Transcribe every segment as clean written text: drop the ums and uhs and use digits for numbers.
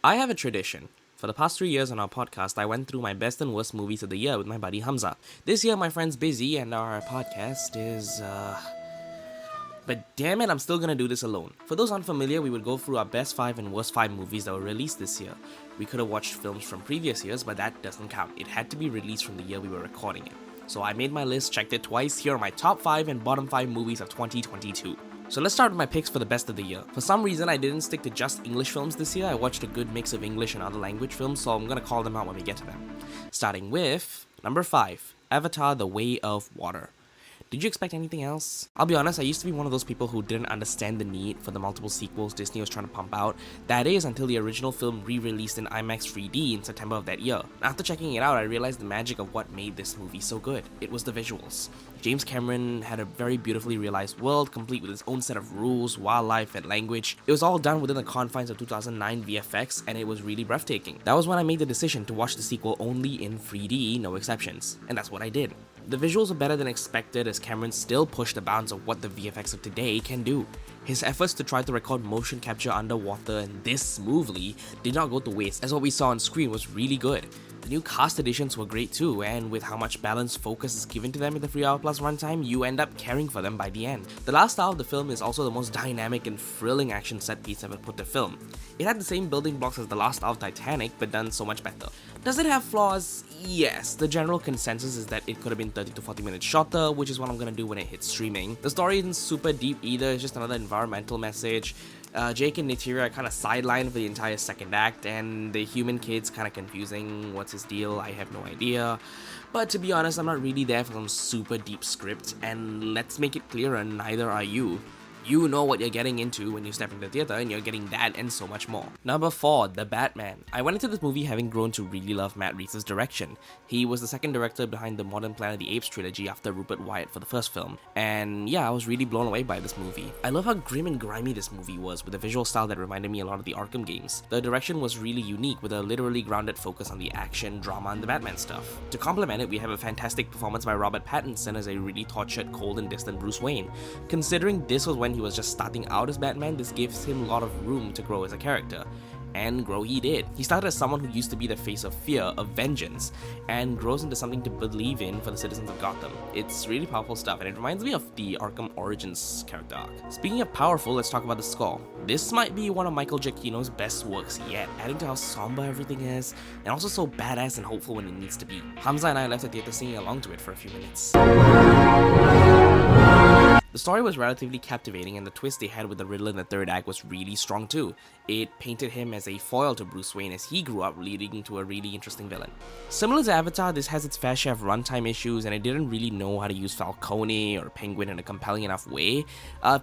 I have a tradition. For the past 3 years on our podcast, I went through my best and worst movies of the year with my buddy Hamza. This year, my friend's busy and our podcast is, But damn it, I'm still gonna do this alone. For those unfamiliar, we would go through our best 5 and worst 5 movies that were released this year. We could have watched films from previous years, but that doesn't count. It had to be released from the year we were recording it. So I made my list, checked it twice. Here are my top 5 and bottom 5 movies of 2022. So let's start with my picks for the best of the year. For some reason, I didn't stick to just English films this year. I watched a good mix of English and other language films, so I'm gonna call them out when we get to them. Starting with number 5, Avatar: The Way of Water. Did you expect anything else? I'll be honest, I used to be one of those people who didn't understand the need for the multiple sequels Disney was trying to pump out. That is, until the original film re-released in IMAX 3D in September of that year. After checking it out, I realized the magic of what made this movie so good. It was the visuals. James Cameron had a very beautifully realized world, complete with its own set of rules, wildlife, and language. It was all done within the confines of 2009 VFX, and it was really breathtaking. That was when I made the decision to watch the sequel only in 3D, no exceptions. And that's what I did. The visuals were better than expected as Cameron still pushed the bounds of what the VFX of today can do. His efforts to try to record motion capture underwater and this smoothly did not go to waste, as what we saw on screen was really good. The new cast additions were great too, and with how much balanced focus is given to them in the 3-hour plus runtime, you end up caring for them by the end. The last hour of the film is also the most dynamic and thrilling action set piece ever put to film. It had the same building blocks as the last hour of Titanic, but done so much better. Does it have flaws? Yes. The general consensus is that it could have been 30 to 40 minutes shorter, which is what I'm gonna do when it hits streaming. The story isn't super deep either, it's just another environmental message. Jake and Neytiri are kind of sidelined for the entire second act, and the human kid's kind of confusing. What's his deal? I have no idea. But to be honest, I'm not really there for some super deep script, and let's make it clearer, neither are you. You know what you're getting into when you step into the theater, and you're getting that and so much more. Number 4, The Batman. I went into this movie having grown to really love Matt Reeves' direction. He was the second director behind the Modern Planet of the Apes trilogy after Rupert Wyatt for the first film. And yeah, I was really blown away by this movie. I love how grim and grimy this movie was, with a visual style that reminded me a lot of the Arkham games. The direction was really unique, with a literally grounded focus on the action, drama, and the Batman stuff. To complement it, we have a fantastic performance by Robert Pattinson as a really tortured, cold, and distant Bruce Wayne. Considering this was when he was just starting out as Batman, this gives him a lot of room to grow as a character. And grow he did. He started as someone who used to be the face of fear, of vengeance, and grows into something to believe in for the citizens of Gotham. It's really powerful stuff, and it reminds me of the Arkham Origins character arc. Speaking of powerful, let's talk about the score. This might be one of Michael Giacchino's best works yet, adding to how somber everything is, and also so badass and hopeful when it needs to be. Hamza and I left the theater singing along to it for a few minutes. The story was relatively captivating, and the twist they had with the Riddler in the third act was really strong too. It painted him as a foil to Bruce Wayne as he grew up, leading to a really interesting villain. Similar to Avatar, this has its fair share of runtime issues, and it didn't really know how to use Falcone or Penguin in a compelling enough way.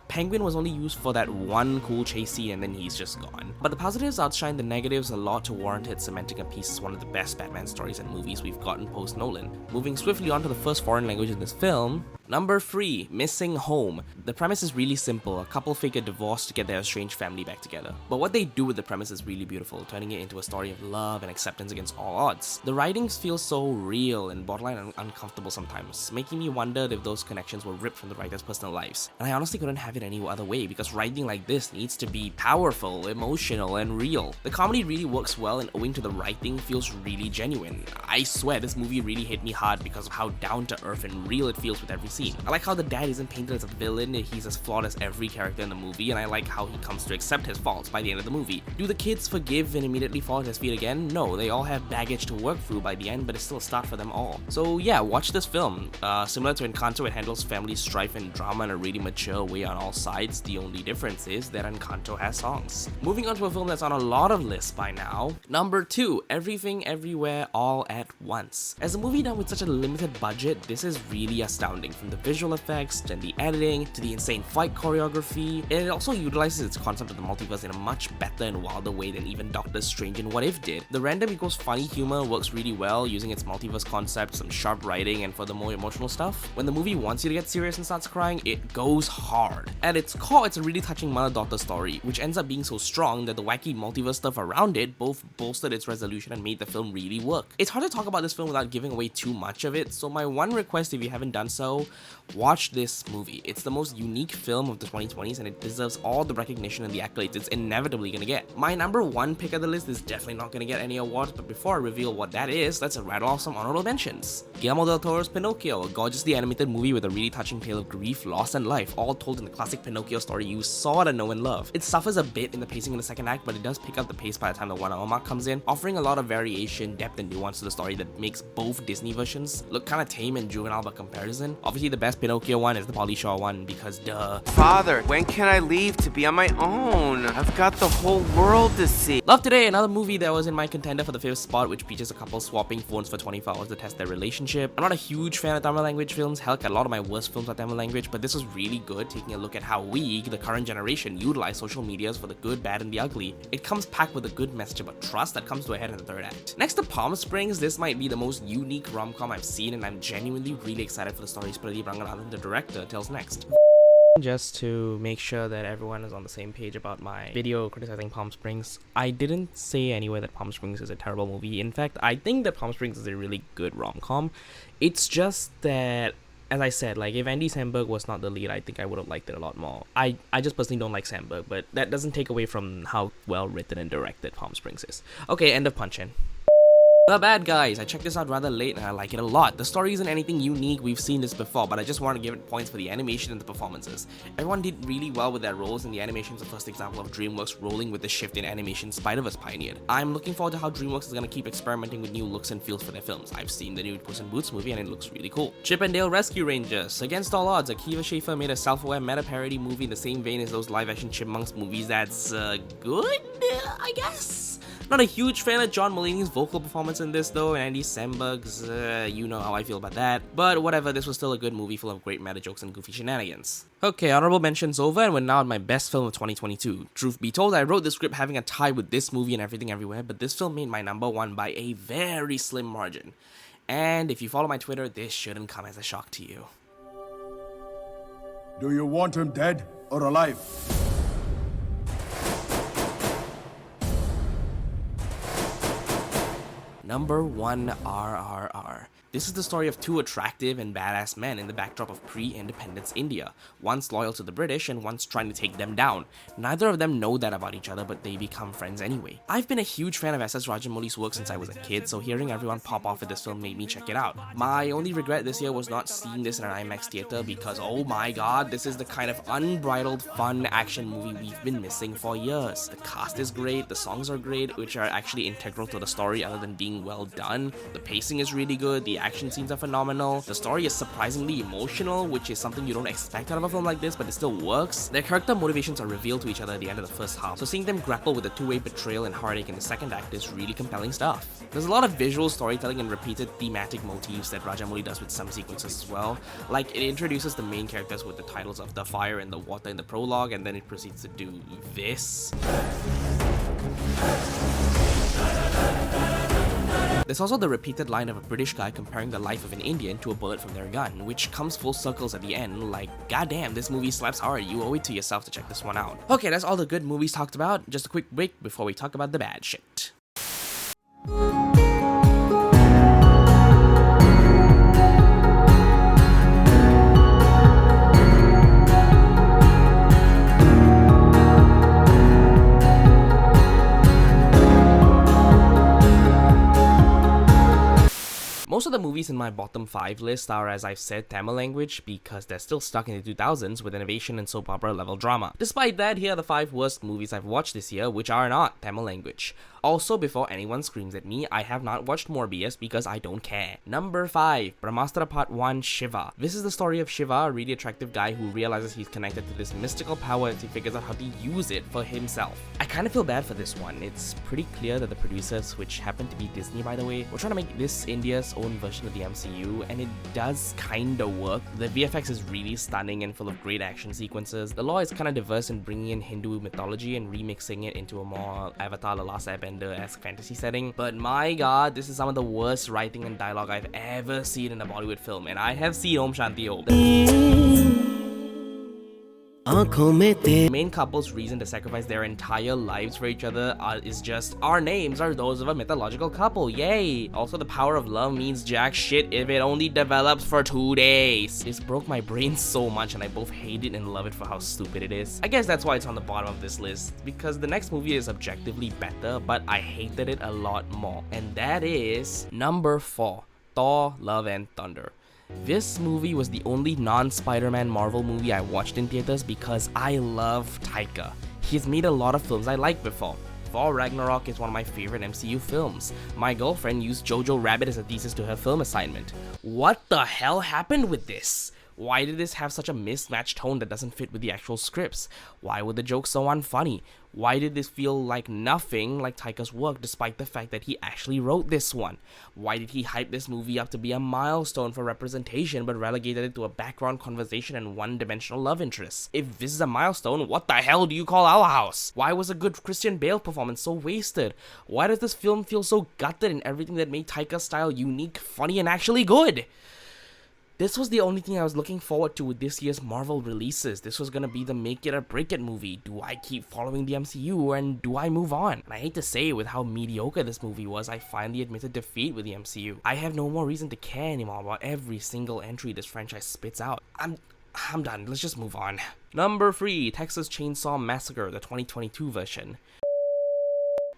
Penguin was only used for that one cool chase scene, and then he's just gone. But the positives outshine the negatives a lot to warrant it cementing a piece as one of the best Batman stories and movies we've gotten post-Nolan. Moving swiftly on to the first foreign language in this film, Number 3, Missing Home. The premise is really simple. A couple fake a divorce to get their estranged family back together. But what they do with the premise is really beautiful, turning it into a story of love and acceptance against all odds. The writings feel so real and borderline uncomfortable sometimes, making me wonder if those connections were ripped from the writers' personal lives. And I honestly couldn't have it any other way, because writing like this needs to be powerful, emotional, and real. The comedy really works well, and owing to the writing, feels really genuine. I swear, this movie really hit me hard because of how down to earth and real it feels with every scene. I like how the dad isn't painted as a villain, he's as flawed as every character in the movie, and I like how he comes to accept his faults by the end of the movie. Do the kids forgive and immediately fall at his feet again? No, they all have baggage to work through by the end, but it's still a start for them all. So yeah, watch this film. Similar to Encanto, it handles family strife and drama in a really mature way on all sides. The only difference is that Encanto has songs. Moving on to a film that's on a lot of lists by now. Number 2, Everything Everywhere All at Once. As a movie done with such a limited budget, this is really astounding, from the visual effects and the editing to the insane fight choreography. And it also utilizes its concept of the multiverse in a much better and wilder way than even Doctor Strange and What If did. The random equals funny humor works really well, using its multiverse concept, some sharp writing, and for the more emotional stuff. When the movie wants you to get serious and starts crying, it goes hard. At its core, it's a really touching mother-daughter story, which ends up being so strong that the wacky multiverse stuff around it both bolstered its resolution and made the film really work. It's hard to talk about this film without giving away too much of it, so my one request, if you haven't done so, watch this movie. It's the most unique film of the 2020s and it deserves all the recognition and the accolades it's inevitably gonna get. My number one pick of the list is definitely not gonna get any awards, but before I reveal what that is, let's rattle off some honorable mentions. Guillermo del Toro's Pinocchio, a gorgeously animated movie with a really touching tale of grief, loss, and life, all told in the classic Pinocchio story you saw to know and love. It suffers a bit in the pacing in the second act, but it does pick up the pace by the time the 1 hour mark comes in, offering a lot of variation, depth, and nuance to the story that makes both Disney versions look kinda tame and juvenile by comparison. Obviously, the best Pinocchio one is the Pauly Shore one because duh. Father, when can I leave to be on my own? I've got the whole world to see. Love Today, another movie that was in my contender for the 5th spot, which features a couple swapping phones for 24 hours to test their relationship. I'm not a huge fan of Tamil language films, hell, a lot of my worst films are Tamil language, but this was really good, taking a look at how we, the current generation, utilize social medias for the good, bad, and the ugly. It comes packed with a good message about trust that comes to a head in the 3rd act. Next to Palm Springs, this might be the most unique rom-com I've seen, and I'm genuinely really excited for the stories Pradeep Ranganathan, the director, tells next. Just to make sure that everyone is on the same page about my video criticizing Palm Springs, I didn't say anywhere that Palm Springs is a terrible movie. In fact, I think that Palm Springs is a really good rom-com. It's just that, as I said, like, if Andy Samberg was not the lead, I think I would have liked it a lot more. I just personally don't like Samberg, but that doesn't take away from how well written and directed Palm Springs is. Okay, end of Punch-In. The Bad Guys. I checked this out rather late and I like it a lot. The story isn't anything unique, we've seen this before, but I just want to give it points for the animation and the performances. Everyone did really well with their roles, and the animation is the first example of DreamWorks rolling with the shift in animation Spider-Verse pioneered. I'm looking forward to how DreamWorks is going to keep experimenting with new looks and feels for their films. I've seen the new Puss in Boots movie and it looks really cool. Chip and Dale Rescue Rangers. Against all odds, Akiva Schaffer made a self-aware meta-parody movie in the same vein as those live-action Chipmunks movies that's good, I guess? Not a huge fan of John Mulaney's vocal performance in this though, and Andy Samberg's, you know how I feel about that. But whatever, this was still a good movie full of great meta jokes and goofy shenanigans. Okay, honorable mentions over, and we're now at my best film of 2022. Truth be told, I wrote the script having a tie with this movie and Everything Everywhere, but this film made my number one by a very slim margin. And if you follow my Twitter, this shouldn't come as a shock to you. Do you want him dead or alive? Number 1, RRR. This is the story of two attractive and badass men in the backdrop of pre-independence India. One's loyal to the British and one's trying to take them down. Neither of them know that about each other, but they become friends anyway. I've been a huge fan of S.S. Rajamouli's work since I was a kid, so hearing everyone pop off at this film made me check it out. My only regret this year was not seeing this in an IMAX theater because, oh my god, this is the kind of unbridled fun action movie we've been missing for years. The cast is great, the songs are great, which are actually integral to the story other than being well done. The pacing is really good, the action scenes are phenomenal, the story is surprisingly emotional, which is something you don't expect out of a film like this, but it still works. Their character motivations are revealed to each other at the end of the first half, so seeing them grapple with the two-way betrayal and heartache in the second act is really compelling stuff. There's a lot of visual storytelling and repeated thematic motifs that Rajamouli does with some sequences as well. Like, it introduces the main characters with the titles of the fire and the water in the prologue, and then it proceeds to do this. There's also the repeated line of a British guy comparing the life of an Indian to a bullet from their gun, which comes full circles at the end, like, goddamn, this movie slaps hard, you owe it to yourself to check this one out. Okay, that's all the good movies talked about, just a quick break before we talk about the bad shit. Most of the movies in my bottom 5 list are, as I've said, Tamil language because they're still stuck in the 2000s with innovation and soap opera level drama. Despite that, here are the 5 worst movies I've watched this year which are not Tamil language. Also, before anyone screams at me, I have not watched Morbius because I don't care. Number 5, Brahmastra Part 1, Shiva. This is the story of Shiva, a really attractive guy who realizes he's connected to this mystical power as he figures out how to use it for himself. I kind of feel bad for this one. It's pretty clear that the producers, which happen to be Disney by the way, were trying to make this India's own version of the MCU, and it does kinda work. The VFX is really stunning and full of great action sequences. The lore is kinda diverse in bringing in Hindu mythology and remixing it into a more Avatar: The Last Airbender-esque fantasy setting. But my god, this is some of the worst writing and dialogue I've ever seen in a Bollywood film, and I have seen Om Shanti Om. The main couple's reason to sacrifice their entire lives for each other is just, our names are those of a mythological couple, yay! Also, the power of love means jack shit if it only develops for 2 days. This broke my brain so much and I both hate it and love it for how stupid it is. I guess that's why it's on the bottom of this list, because the next movie is objectively better, but I hated it a lot more. And that is number 4, Thor: Love and Thunder. This movie was the only non-Spider-Man Marvel movie I watched in theaters because I love Taika. He's made a lot of films I liked before. Thor Ragnarok is one of my favorite MCU films. My girlfriend used Jojo Rabbit as a thesis to her film assignment. What the hell happened with this? Why did this have such a mismatched tone that doesn't fit with the actual scripts? Why were the jokes so unfunny? Why did this feel like nothing like Taika's work despite the fact that he actually wrote this one? Why did he hype this movie up to be a milestone for representation but relegated it to a background conversation and one-dimensional love interest? If this is a milestone, what the hell do you call Our House? Why was a good Christian Bale performance so wasted? Why does this film feel so gutted in everything that made Taika's style unique, funny, and actually good? This was the only thing I was looking forward to with this year's Marvel releases. This was gonna be the make it or break it movie. Do I keep following the MCU and do I move on? And I hate to say, with how mediocre this movie was, I finally admitted defeat with the MCU. I have no more reason to care anymore about every single entry this franchise spits out. I'm done. Let's just move on. Number 3, Texas Chainsaw Massacre, the 2022 version.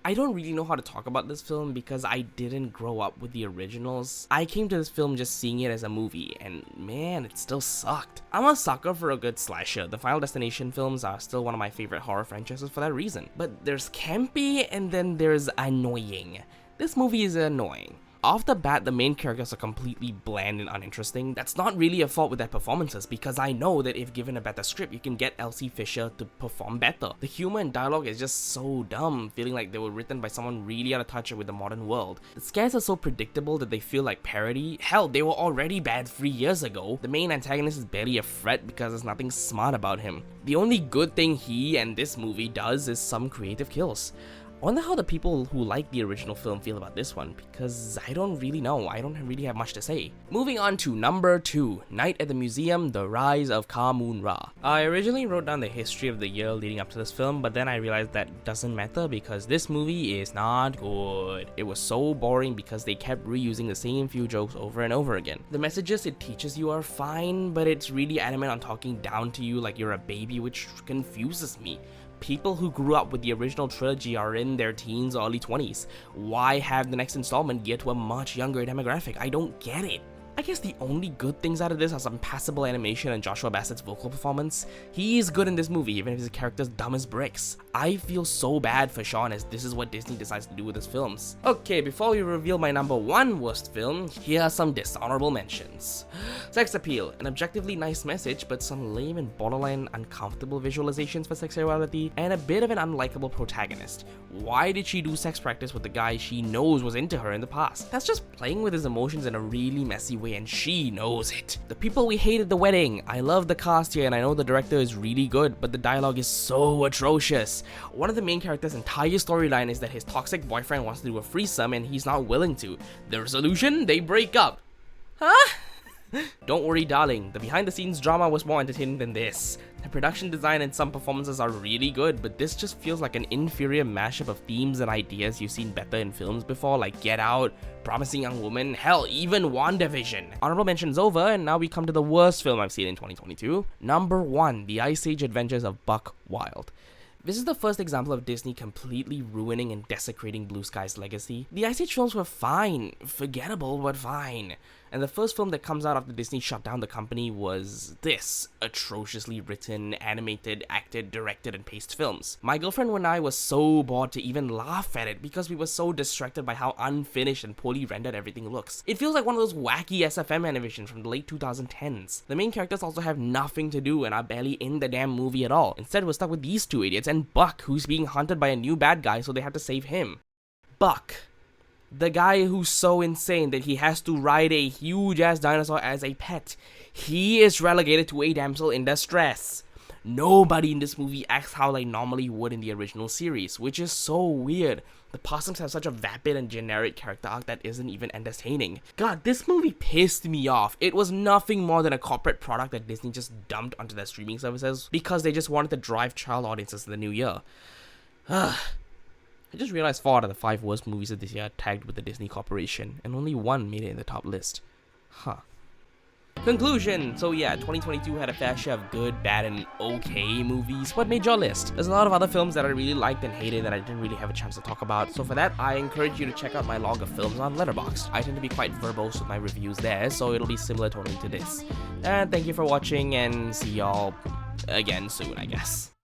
I don't really know how to talk about this film because I didn't grow up with the originals. I came to this film just seeing it as a movie, and man, it still sucked. I'm a sucker for a good slasher. The Final Destination films are still one of my favorite horror franchises for that reason. But there's campy and then there's annoying. This movie is annoying. Off the bat, the main characters are completely bland and uninteresting. That's not really a fault with their performances because I know that if given a better script, you can get Elsie Fisher to perform better. The humor and dialogue is just so dumb, feeling like they were written by someone really out of touch with the modern world. The scares are so predictable that they feel like parody. Hell, they were already bad 3 years ago. The main antagonist is barely a threat because there's nothing smart about him. The only good thing he and this movie does is some creative kills. I wonder how the people who like the original film feel about this one, because I don't really know. I don't really have much to say. Moving on to number 2, Night at the Museum: The Rise of Ka-Mun-Ra. I originally wrote down the history of the year leading up to this film, but then I realized that doesn't matter because this movie is not good. It was so boring because they kept reusing the same few jokes over and over again. The messages it teaches you are fine, but it's really adamant on talking down to you like you're a baby, which confuses me. People who grew up with the original trilogy are in their teens or early 20s. Why have the next installment geared to a much younger demographic? I don't get it. I guess the only good things out of this are some passable animation and Joshua Bassett's vocal performance. He is good in this movie, even if his character's dumb as bricks. I feel so bad for Sean as this is what Disney decides to do with his films. Okay, before we reveal my number 1 worst film, here are some dishonorable mentions. Sex appeal, an objectively nice message, but some lame and borderline uncomfortable visualizations for sexuality, and a bit of an unlikable protagonist. Why did she do sex practice with the guy she knows was into her in the past? That's just playing with his emotions in a really messy way, and she knows it. The people we hate at the wedding. I love the cast here and I know the director is really good, but the dialogue is so atrocious. One of the main character's entire storyline is that his toxic boyfriend wants to do a threesome and he's not willing to. The resolution? They break up. Huh? Don't worry, darling, the behind-the-scenes drama was more entertaining than this. The production design and some performances are really good, but this just feels like an inferior mashup of themes and ideas you've seen better in films before, like Get Out, Promising Young Woman, hell, even WandaVision. Honourable Mentions over, and now we come to the worst film I've seen in 2022. Number 1, The Ice Age Adventures of Buck Wild. This is the first example of Disney completely ruining and desecrating Blue Sky's legacy. The Ice Age films were fine, forgettable but fine. And the first film that comes out after Disney shut down the company was this atrociously written, animated, acted, directed, and paced films. My girlfriend and I were so bored to even laugh at it because we were so distracted by how unfinished and poorly rendered everything looks. It feels like one of those wacky SFM animations from the late 2010s. The main characters also have nothing to do and are barely in the damn movie at all. Instead, we're stuck with these two idiots and Buck, who's being hunted by a new bad guy, so they have to save him. Buck. The guy who's so insane that he has to ride a huge-ass dinosaur as a pet. He is relegated to a damsel in distress. Nobody in this movie acts how like normally you would in the original series, which is so weird. The possums have such a vapid and generic character arc that isn't even entertaining. God, this movie pissed me off. It was nothing more than a corporate product that Disney just dumped onto their streaming services because they just wanted to drive child audiences to the new year. I just realized 4 out of the 5 worst movies of this year are tagged with the Disney Corporation, and only 1 made it in the top list. Huh. Conclusion. So yeah, 2022 had a fair share of good, bad, and okay movies. What made your list? There's a lot of other films that I really liked and hated that I didn't really have a chance to talk about. So for that, I encourage you to check out my log of films on Letterboxd. I tend to be quite verbose with my reviews there, so it'll be similar totally to this. And thank you for watching, and see y'all again soon, I guess.